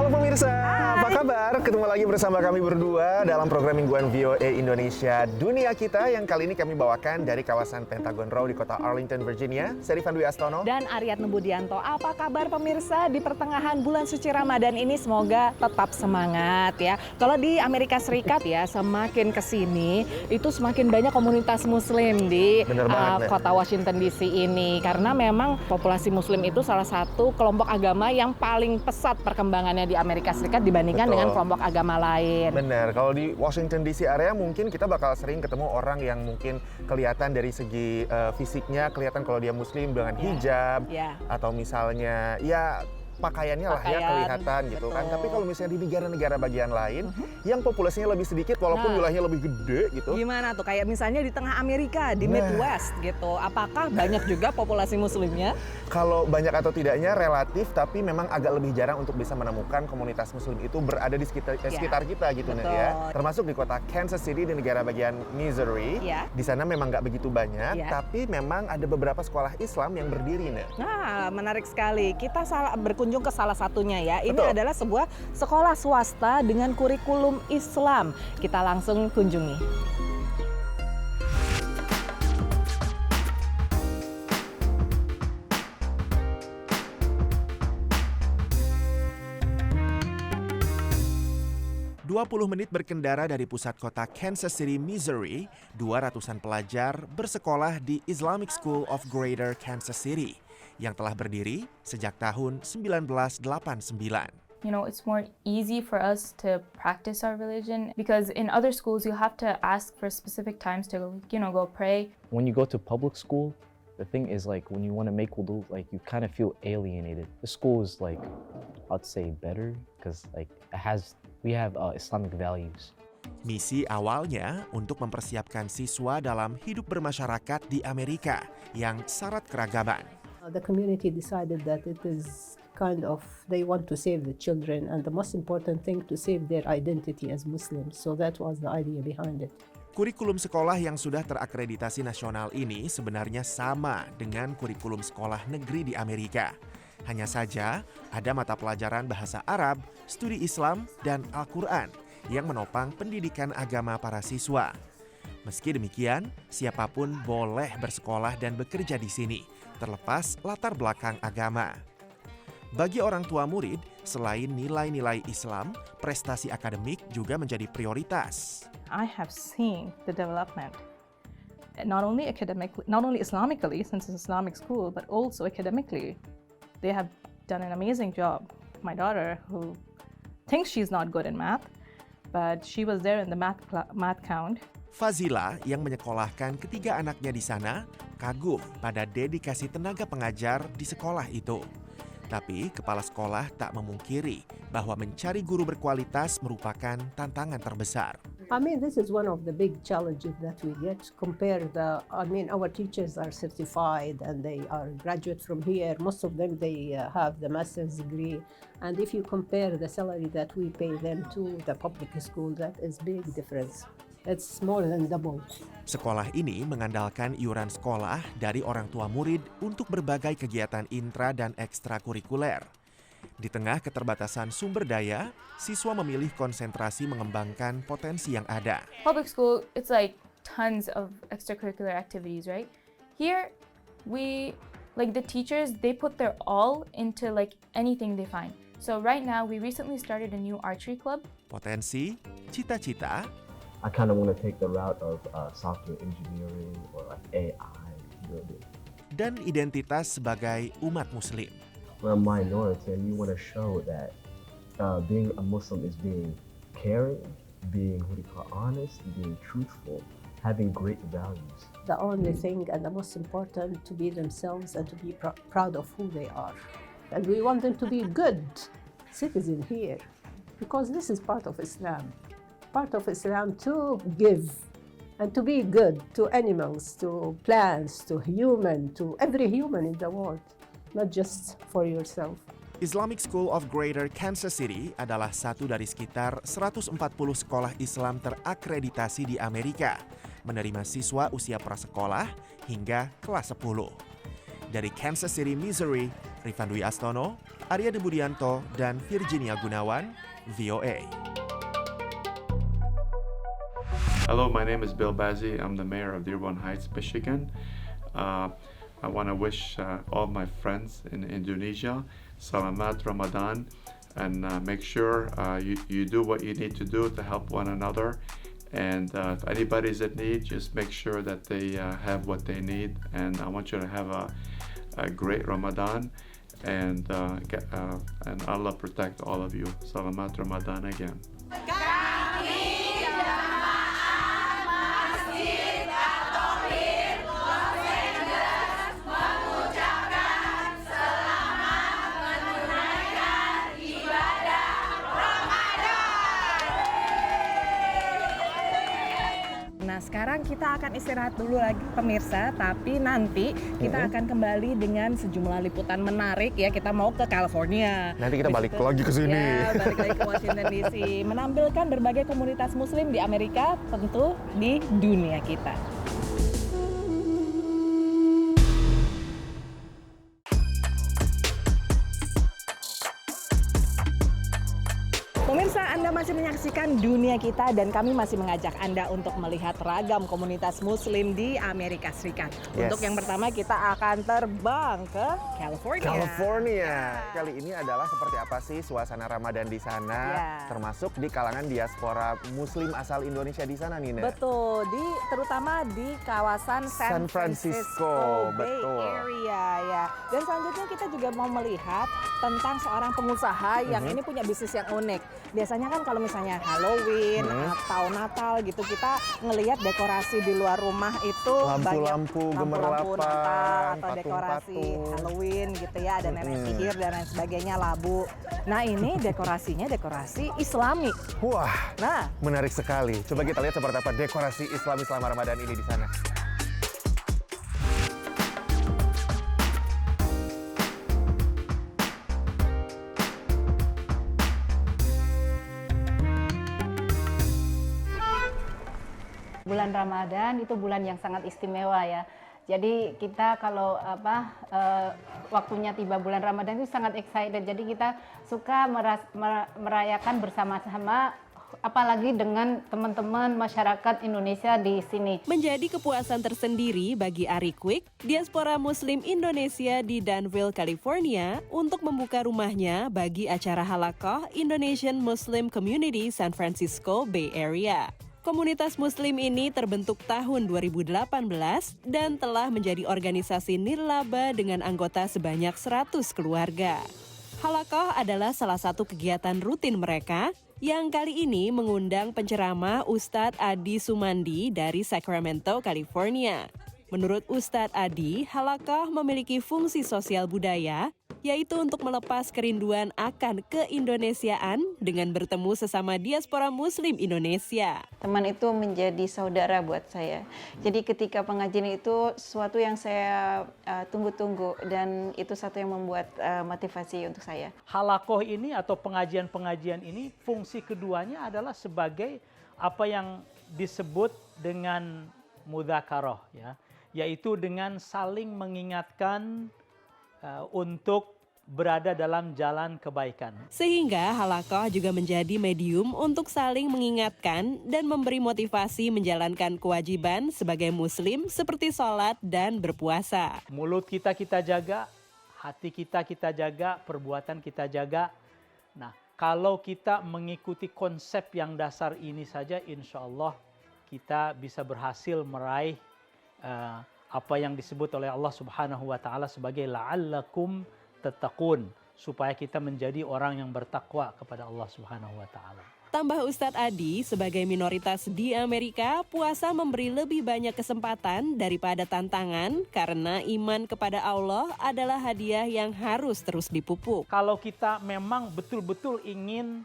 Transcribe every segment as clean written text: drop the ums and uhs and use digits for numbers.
Halo pemirsa, Hai. apa kabar? Ketemu lagi bersama kami berdua dalam program mingguan VOA Indonesia Dunia Kita yang kali ini kami bawakan dari kawasan Pentagon Row di kota Arlington, Virginia. Saya Rifan Dwi Astono. Dan Aryatno Budianto. Apa kabar pemirsa di pertengahan bulan suci Ramadan ini? Semoga tetap semangat ya. Kalau di Amerika Serikat ya, semakin kesini itu semakin banyak komunitas muslim di Bener banget, kota Washington DC ini. Karena memang populasi muslim itu salah satu kelompok agama yang paling pesat perkembangannya di Amerika Serikat dibandingkan Betul. dengan kelompok agama lain. Benar, kalau di Washington DC area mungkin kita bakal sering ketemu orang yang mungkin kelihatan dari segi fisiknya, kelihatan kalau dia muslim dengan hijab, atau misalnya ya pakaiannya lah ya kelihatan gitu kan. Tapi kalau misalnya di negara-negara bagian lain yang populasinya lebih sedikit walaupun wilayahnya lebih gede gitu. Gimana tuh? Kayak misalnya di tengah Amerika, di Midwest gitu. Apakah banyak juga populasi muslimnya? Kalau banyak atau tidaknya relatif, tapi memang agak lebih jarang untuk bisa menemukan komunitas muslim itu berada di sekitar kita gitu betul. ya. Termasuk di kota Kansas City di negara bagian Missouri. Di sana memang nggak begitu banyak, tapi memang ada beberapa sekolah Islam yang berdiri nih. Nah, menarik sekali. Kita berkunjung ke salah satunya ya. Ini Betul. adalah sebuah sekolah swasta dengan kurikulum Islam. Kita langsung kunjungi. 20 menit berkendara dari pusat kota Kansas City, Missouri, 200-an pelajar bersekolah di Islamic School of Greater Kansas City yang telah berdiri sejak tahun 1989. You know, it's more easy for us to practice our religion because in other schools you have to ask for specific times to, go pray. When you go to public school, the thing is like when you want to make wudu, like you kind of feel alienated. The school is like, I'd say better because like we have Islamic values. Misi awalnya untuk mempersiapkan siswa dalam hidup bermasyarakat di Amerika yang syarat keragaman. The community decided that it is kind of, they want to save the children and the most important thing to save their identity as Muslims. So that was the idea behind it. Kurikulum sekolah yang sudah terakreditasi nasional ini sebenarnya sama dengan kurikulum sekolah negeri di Amerika. Hanya saja ada mata pelajaran bahasa Arab, studi Islam, dan Al-Quran yang menopang pendidikan agama para siswa. Meski demikian, siapapun boleh bersekolah dan bekerja di sini, terlepas latar belakang agama. Bagi orang tua murid, selain nilai-nilai Islam, prestasi akademik juga menjadi prioritas. I have seen the development, not only Islamically, since it's an Islamic school, but also academically. They have done an amazing job. My daughter, who thinks she's not good in math, but she was there in the math count. Fazila yang menyekolahkan ketiga anaknya di sana kagum pada dedikasi tenaga pengajar di sekolah itu. Tapi kepala sekolah tak memungkiri bahwa mencari guru berkualitas merupakan tantangan terbesar. I mean, this is one of the big challenges that we get. Our teachers are certified and they are graduate from here. Most of them, they have the master's degree. And if you compare the salary that we pay them to the public school, that is big difference. It's more than double. Sekolah ini mengandalkan iuran sekolah dari orang tua murid untuk berbagai kegiatan intra dan ekstrakurikuler. Di tengah keterbatasan sumber daya, siswa memilih konsentrasi mengembangkan potensi yang ada. Public school, it's like tons of extracurricular activities, right? Here, the teachers, they put their all into anything they find. So right now, we recently started a new archery club. Potensi, cita-cita, I kind of want to take the route of software engineering or AI building. Dan identitas sebagai umat muslim. We're a minority and we want to show that being a Muslim is being caring, being honest, being truthful, having great values. The only thing and the most important to be themselves and to be proud of who they are. And we want them to be good citizens here because this is part of Islam. Part of Islam to give and to be good to animals, to plants, to every human in the world, not just for yourself. Islamic School of Greater Kansas City adalah satu dari sekitar 140 sekolah Islam terakreditasi di Amerika, menerima siswa usia prasekolah hingga kelas 10. Dari Kansas City, Missouri, Rifan Dwi Astono, Arya Debudianto dan Virginia Gunawan, VOA. Hello, my name is Bill Bazzi. I'm the mayor of Dearborn Heights, Michigan. I want to wish all my friends in Indonesia Selamat Ramadan, and make sure you do what you need to do to help one another. And if anybody's in need, just make sure that they have what they need. And I want you to have a great Ramadan, and Allah protect all of you. Selamat Ramadan again. Nah, sekarang kita akan istirahat dulu lagi pemirsa, tapi nanti kita akan kembali dengan sejumlah liputan menarik ya. Kita mau ke California. Nanti kita balik lagi ke sini. Ya, balik lagi ke Washington DC, menampilkan berbagai komunitas muslim di Amerika, tentu di dunia kita. Pemirsa, Anda masih menyaksikan Dunia Kita dan kami masih mengajak Anda untuk melihat ragam komunitas muslim di Amerika Serikat. Yes. Untuk yang pertama kita akan terbang ke California. Kali ini adalah seperti apa sih suasana Ramadan di sana, Ya. termasuk di kalangan diaspora muslim asal Indonesia di sana, Nina. Betul, terutama di kawasan San Francisco Bay betul. Area ya. Dan selanjutnya kita juga mau melihat tentang seorang pengusaha yang ini punya bisnis yang unik. Biasanya kan kalau misalnya Halloween atau Natal gitu, kita ngelihat dekorasi di luar rumah itu Lampu-lampu, banyak gemerlapan, Natal atau dekorasi patung-patung. Halloween gitu ya, ada nenek sihir dan lain sebagainya, labu. Nah, ini dekorasinya dekorasi Islami. Wah, Nah, menarik sekali. Coba kita lihat seperti apa dekorasi Islami selama Ramadan ini di sana. Bulan Ramadan itu bulan yang sangat istimewa ya. Jadi kita kalau waktunya tiba bulan Ramadan itu sangat excited. Jadi kita suka merayakan bersama-sama, apalagi dengan teman-teman masyarakat Indonesia di sini. Menjadi kepuasan tersendiri bagi Ari Quick, diaspora Muslim Indonesia di Danville, California, untuk membuka rumahnya bagi acara Halaqah Indonesian Muslim Community San Francisco Bay Area. Komunitas Muslim ini terbentuk tahun 2018 dan telah menjadi organisasi nirlaba dengan anggota sebanyak 100 keluarga. Halaqah adalah salah satu kegiatan rutin mereka yang kali ini mengundang penceramah Ustadz Adi Sumandi dari Sacramento, California. Menurut Ustadz Adi, Halaqah memiliki fungsi sosial budaya, yaitu untuk melepas kerinduan akan keindonesiaan dengan bertemu sesama diaspora Muslim Indonesia. Teman itu menjadi saudara buat saya. Jadi ketika pengajian itu sesuatu yang saya tunggu-tunggu, dan itu satu yang membuat motivasi untuk saya. Halaqah ini atau pengajian-pengajian ini, fungsi keduanya adalah sebagai apa yang disebut dengan mudzakarah, ya, yaitu dengan saling mengingatkan untuk berada dalam jalan kebaikan. Sehingga Halaqah juga menjadi medium untuk saling mengingatkan dan memberi motivasi menjalankan kewajiban sebagai muslim seperti sholat dan berpuasa. Mulut kita jaga, hati kita jaga, perbuatan kita jaga. Nah, kalau kita mengikuti konsep yang dasar ini saja, insya Allah kita bisa berhasil meraih apa yang disebut oleh Allah Subhanahu wa Ta'ala sebagai la'allakum tattaqun, supaya kita menjadi orang yang bertakwa kepada Allah Subhanahu wa Ta'ala. Tambah Ustadz Adi, sebagai minoritas di Amerika, puasa memberi lebih banyak kesempatan daripada tantangan karena iman kepada Allah adalah hadiah yang harus terus dipupuk. Kalau kita memang betul-betul ingin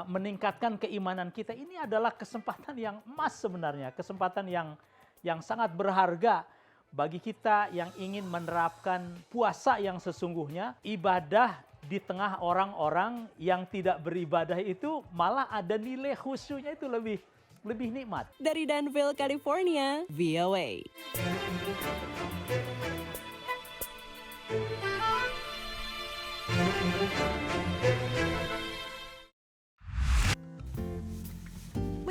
meningkatkan keimanan kita, ini adalah kesempatan yang emas sebenarnya, kesempatan yang sangat berharga bagi kita yang ingin menerapkan puasa yang sesungguhnya. Ibadah di tengah orang-orang yang tidak beribadah itu malah ada nilai khusyuknya itu lebih nikmat. Dari Danville, California, VOA.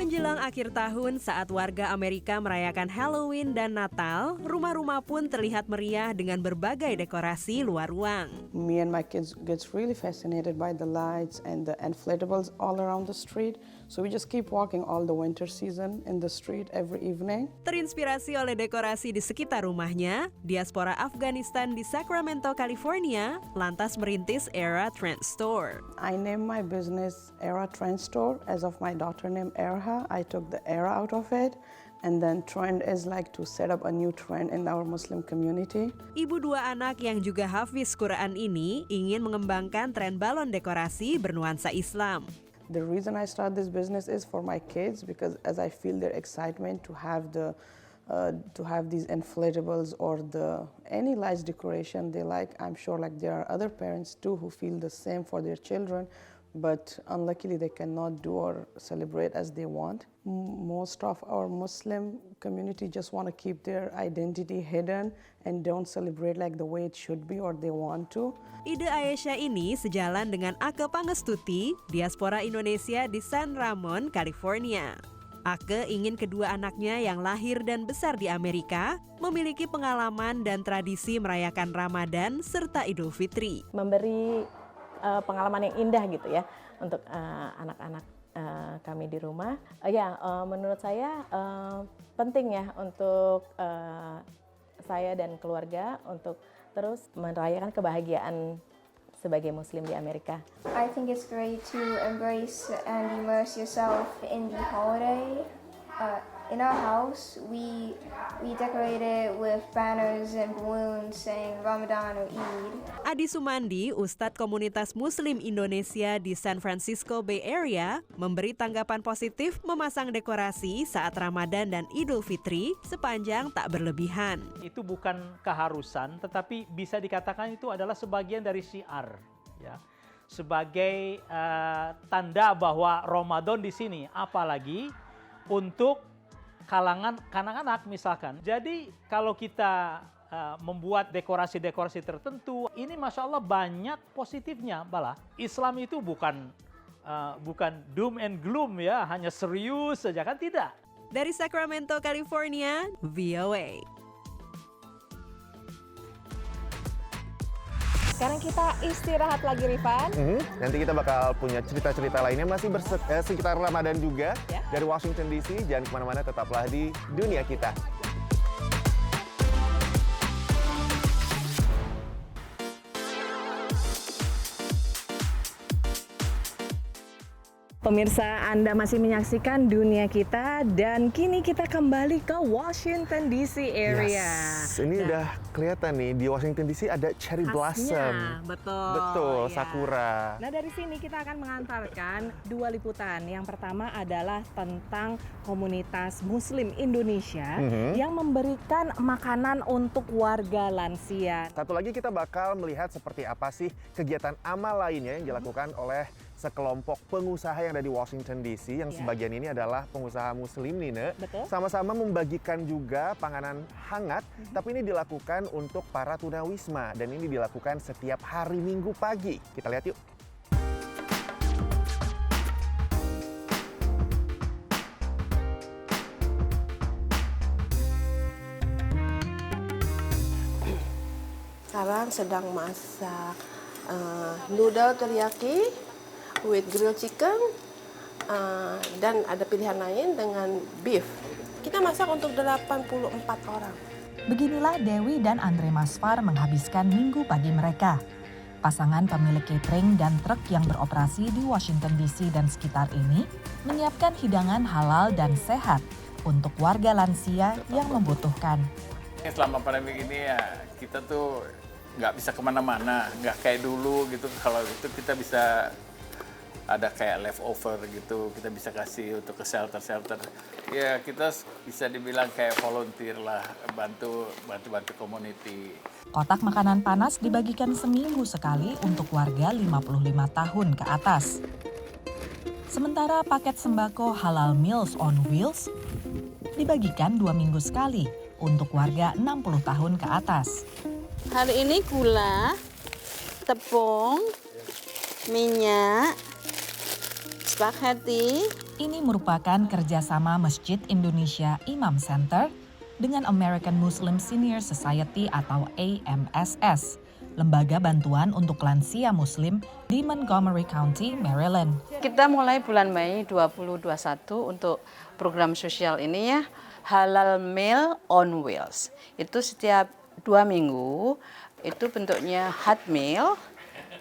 Menjelang akhir tahun saat warga Amerika merayakan Halloween dan Natal, rumah-rumah pun terlihat meriah dengan berbagai dekorasi luar ruang. Me and my kids gets really fascinated by the lights and the inflatables all around the street. So we just keep walking all the winter season in the street every evening. Terinspirasi oleh dekorasi di sekitar rumahnya, diaspora Afghanistan di Sacramento, California, lantas merintis Era Trend Store. I named my business Era Trend Store as of my daughter named Erha. I took the era out of it, and then trend is like to set up a new trend in our Muslim community. Ibu dua anak yang juga hafiz Quran ini ingin mengembangkan tren balon dekorasi bernuansa Islam. The reason I started this business is for my kids, because as I feel their excitement to have these inflatables or any lights decoration they like, I'm sure like there are other parents too who feel the same for their children. But unluckily they cannot do or celebrate as they want. Most of our Muslim community just want to keep their identity hidden and don't celebrate like the way it should be or they want to. Ide Aisyah ini sejalan dengan Ake Pangestuti, diaspora Indonesia di San Ramon, California. Ake ingin kedua anaknya yang lahir dan besar di Amerika memiliki pengalaman dan tradisi merayakan Ramadan serta Idul Fitri. Memberi pengalaman yang indah gitu ya untuk anak-anak kami di rumah. Menurut saya penting ya untuk saya dan keluarga untuk terus merayakan kebahagiaan sebagai Muslim di Amerika. I think it's great to embrace and immerse yourself in the holiday. In our house, we decorate it with banners and balloons saying Ramadan or Eid. Adi Sumandi, Ustadz Komunitas Muslim Indonesia di San Francisco Bay Area, memberi tanggapan positif memasang dekorasi saat Ramadan dan Idul Fitri sepanjang tak berlebihan. Itu bukan keharusan, tetapi bisa dikatakan itu adalah sebagian dari syiar, ya. Sebagai tanda bahwa Ramadan di sini, apalagi untuk kalangan anak-anak misalkan. Jadi kalau kita membuat dekorasi-dekorasi tertentu, ini Masya Allah banyak positifnya. Malah Islam itu bukan doom and gloom ya, hanya serius saja kan, tidak. Dari Sacramento, California, VOA. Sekarang kita istirahat lagi, Rifan. Nanti kita bakal punya cerita-cerita lainnya masih sekitar Ramadan juga. Ya. Dari Washington DC, jangan kemana-mana, tetaplah di Dunia Kita. Pemirsa, Anda masih menyaksikan Dunia Kita dan kini kita kembali ke Washington DC area. Yes, ini udah kelihatan nih di Washington DC ada cherry blossom. Betul, sakura. Nah, dari sini kita akan mengantarkan dua liputan. Yang pertama adalah tentang komunitas Muslim Indonesia yang memberikan makanan untuk warga lansia. Satu lagi kita bakal melihat seperti apa sih kegiatan amal lainnya yang dilakukan oleh sekelompok pengusaha yang ada di Washington DC, yang sebagian ini adalah pengusaha Muslim nih, Nek. Betul. Sama-sama membagikan juga panganan hangat, tapi ini dilakukan untuk para tunawisma dan ini dilakukan setiap hari Minggu pagi. Kita lihat yuk. Sekarang sedang masak noodle teriyaki with grilled chicken, dan ada pilihan lain dengan beef. Kita masak untuk 84 orang. Beginilah Dewi dan Andre Masfar menghabiskan minggu pagi mereka. Pasangan pemilik catering dan truk yang beroperasi di Washington DC dan sekitar ini menyiapkan hidangan halal dan sehat untuk warga lansia yang membutuhkan. Selama pandemi ini ya kita tuh nggak bisa kemana-mana, nggak kayak dulu gitu. Kalau itu kita bisa ada kayak leftover gitu, kita bisa kasih untuk ke shelter-shelter. Ya kita bisa dibilang kayak volunteer lah, bantu community. Kotak makanan panas dibagikan seminggu sekali untuk warga 55 tahun ke atas. Sementara paket sembako Halal Meals on Wheels dibagikan 2 minggu sekali untuk warga 60 tahun ke atas. Hari ini gula, tepung, minyak, spaghetti. Ini merupakan kerjasama Masjid Indonesia Imam Center dengan American Muslim Senior Society atau AMSS, lembaga bantuan untuk lansia Muslim di Montgomery County, Maryland. Kita mulai bulan Mei 2021 untuk program sosial ini ya, Halal Meal on Wheels. Itu setiap 2 minggu, itu bentuknya hot meal,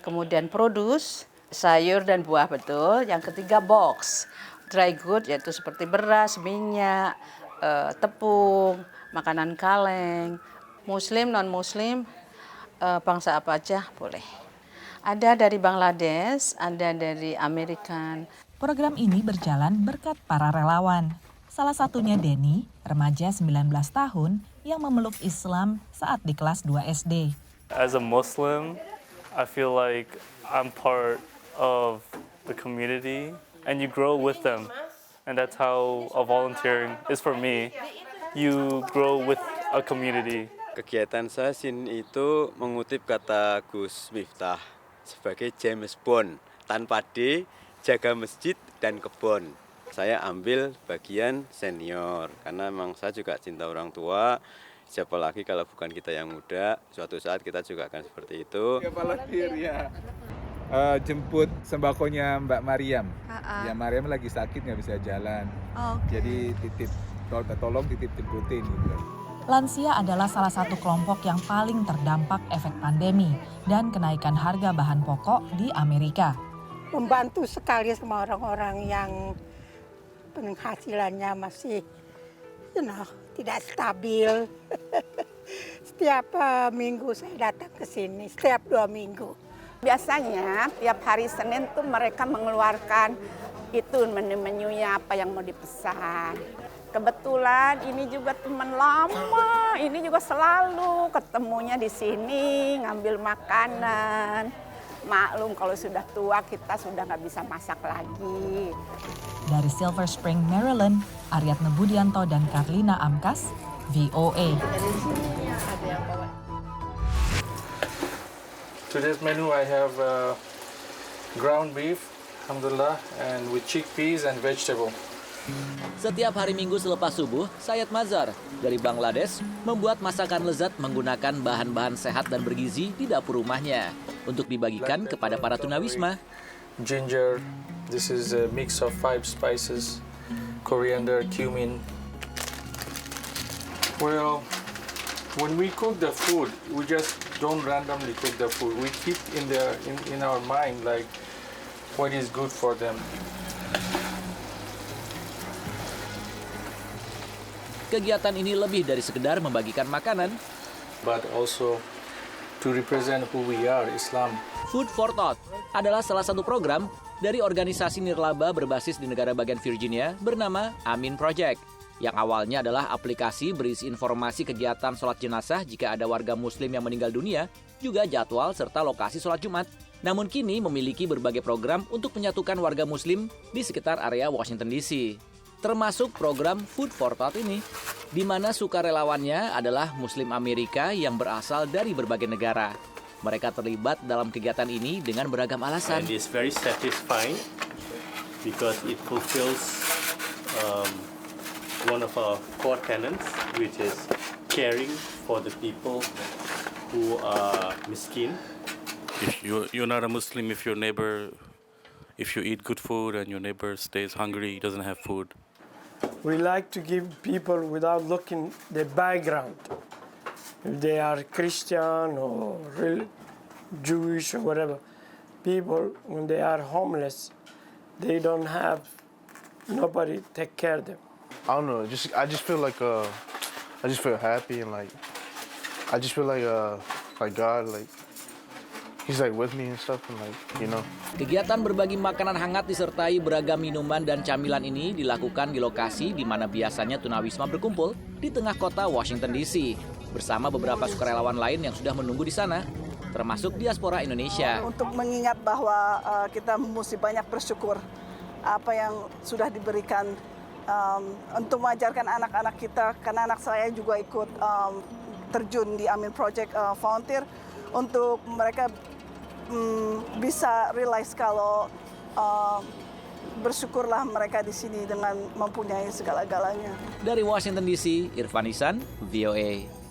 kemudian produce, sayur dan buah betul. Yang ketiga box, dry good yaitu seperti beras, minyak, tepung, makanan kaleng, Muslim, non-Muslim, bangsa apa aja boleh. Ada dari Bangladesh, ada dari Amerika. Program ini berjalan berkat para relawan. Salah satunya Denny, remaja 19 tahun yang memeluk Islam saat di kelas 2 SD. As a Muslim, I feel like I'm part of the community and you grow with them. And that's how volunteering is for me. You grow with a community. Kegiatan saya sini itu mengutip kata Gus Miftah sebagai James Bond, tanpa D, jaga masjid dan kebun. Saya ambil bagian senior karena memang saya juga cinta orang tua. Siapa lagi kalau bukan kita yang muda, suatu saat kita juga akan seperti itu. Jemput sembakonya Mbak Mariam. Ya Mariam lagi sakit nggak bisa jalan. Jadi tolong titip jemputin gitu. Lansia adalah salah satu kelompok yang paling terdampak efek pandemi dan kenaikan harga bahan pokok di Amerika. Membantu sekali sama orang-orang yang penghasilannya masih tidak stabil. Setiap minggu saya datang ke sini, setiap 2 minggu. Biasanya tiap hari Senin tuh mereka mengeluarkan itu menu-menunya apa yang mau dipesan. Kebetulan ini juga teman lama, ini juga selalu ketemunya di sini ngambil makanan. Maklum kalau sudah tua kita sudah nggak bisa masak lagi. Dari Silver Spring, Maryland, Aryatna Budianto dan Karlina Amkas, VOA. Today's menu I have ground beef, alhamdulillah, and with chickpeas and vegetable. Setiap hari Minggu selepas subuh, Syed Mazhar dari Bangladesh membuat masakan lezat menggunakan bahan-bahan sehat dan bergizi di dapur rumahnya untuk dibagikan kepada para tunawisma. Ginger, this is a mix of 5 spices, coriander, cumin. Well, when we cook the food, we just don't randomly cook the food. We keep in our mind like what is good for them. Kegiatan ini lebih dari sekedar membagikan makanan, but also to represent who we are, Islam. Food for Thought adalah salah satu program dari organisasi nirlaba berbasis di negara bagian Virginia bernama Amin Project, yang awalnya adalah aplikasi berisi informasi kegiatan sholat jenazah jika ada warga muslim yang meninggal dunia, juga jadwal serta lokasi sholat Jumat. Namun kini memiliki berbagai program untuk menyatukan warga muslim di sekitar area Washington DC. Termasuk program Food for Thought ini, di mana sukarelawannya adalah Muslim Amerika yang berasal dari berbagai negara. Mereka terlibat dalam kegiatan ini dengan beragam alasan. And it's very satisfying because it fulfills one of our core tenets, which is caring for the people who are miskin. If you're not a Muslim, if you eat good food and your neighbor stays hungry, he doesn't have food. We like to give people without looking the background. If they are Christian or Jewish or whatever. People, when they are homeless, they don't have nobody take care of them. I don't know. I just feel like I just feel happy and I just feel like God He's with me and stuff and Kegiatan berbagi makanan hangat disertai beragam minuman dan camilan ini dilakukan di lokasi di mana biasanya tunawisma berkumpul di tengah kota Washington DC bersama beberapa sukarelawan lain yang sudah menunggu di sana, termasuk diaspora Indonesia. Untuk mengingat bahwa kita mesti banyak bersyukur apa yang sudah diberikan untuk mengajarkan anak-anak kita, karena anak saya juga ikut terjun di Amin Project volunteer untuk mereka bisa realize kalau bersyukurlah mereka di sini dengan mempunyai segala-galanya. Dari Washington DC, Irfan Ihsan, VOA.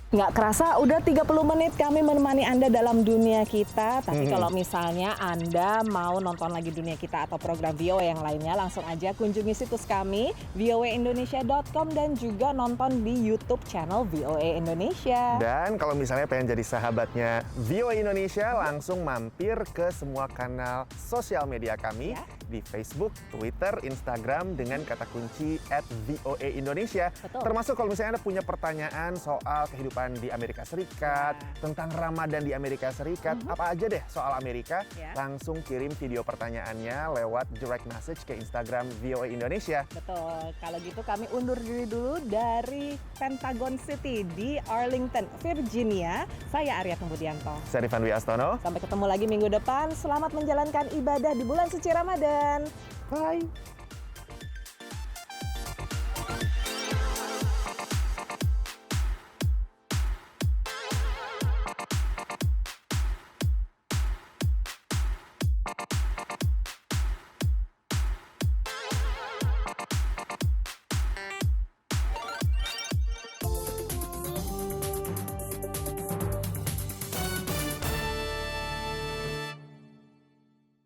Nggak kerasa udah 30 menit kami menemani Anda dalam dunia kita. Tapi kalau misalnya Anda mau nonton lagi dunia kita atau program VOA yang lainnya, langsung aja kunjungi situs kami voaindonesia.com dan juga nonton di YouTube channel VOA Indonesia. Dan kalau misalnya pengen jadi sahabatnya VOA Indonesia, langsung mampir ke semua kanal sosial media kami di Facebook, Twitter, Instagram dengan kata kunci @VOA Indonesia. Betul. Termasuk kalau misalnya Anda punya pertanyaan soal kehidupan di Amerika Serikat, tentang Ramadan di Amerika Serikat, apa aja deh soal Amerika, langsung kirim video pertanyaannya lewat direct message ke Instagram VOA Indonesia. Betul, kalau gitu kami undur diri dulu dari Pentagon City di Arlington, Virginia. Saya Arya Kemudianto. Saya Rifan Dwi Astono. Sampai ketemu lagi minggu depan. Selamat menjalankan ibadah di bulan suci Ramadan. Bye.